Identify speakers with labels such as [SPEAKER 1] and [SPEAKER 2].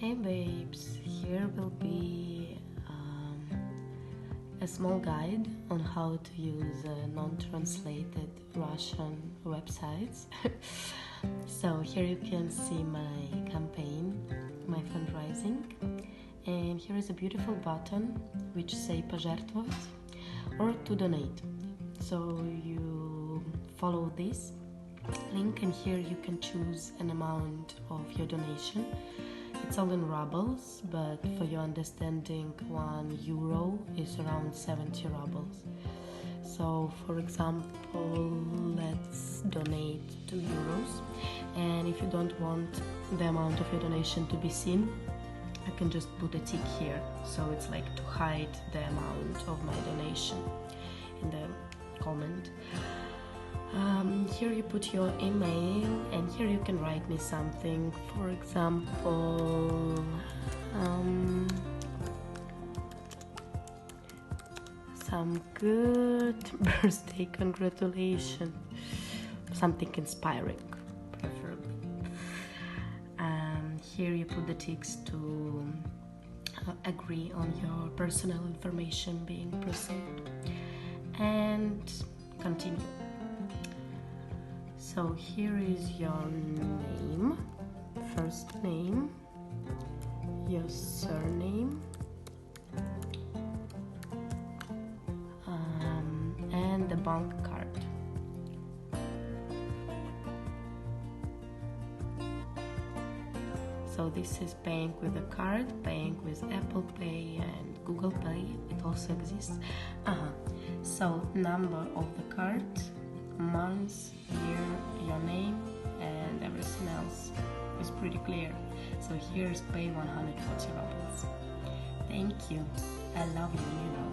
[SPEAKER 1] Hey babes, here will be a small guide on how to use non-translated Russian websites. So here you can see my campaign, my fundraising, and here is a beautiful button which say пожертвовать or to donate. So you follow this link and here you can choose an amount of your donation. It's all in rubles, but for your understanding, €1 is around 70 rubles. So for example, let's donate €2, and if you don't want the amount of your donation to be seen, I can just put a tick here, so it's like to hide the amount of my donation in the comment. Here you put your email, and here you can write me something. For example, some good birthday congratulations, something inspiring, preferably. Here you put the ticks to agree on your personal information being preserved, and continue. So here is your name, first name, your surname, and the bank card. So this is paying with a card, paying with Apple Pay and Google Pay. It also exists. So number of the card, month, year, your name, and everything else is pretty clear. So here's pay 140 rubles. Thank you. I love you, you know.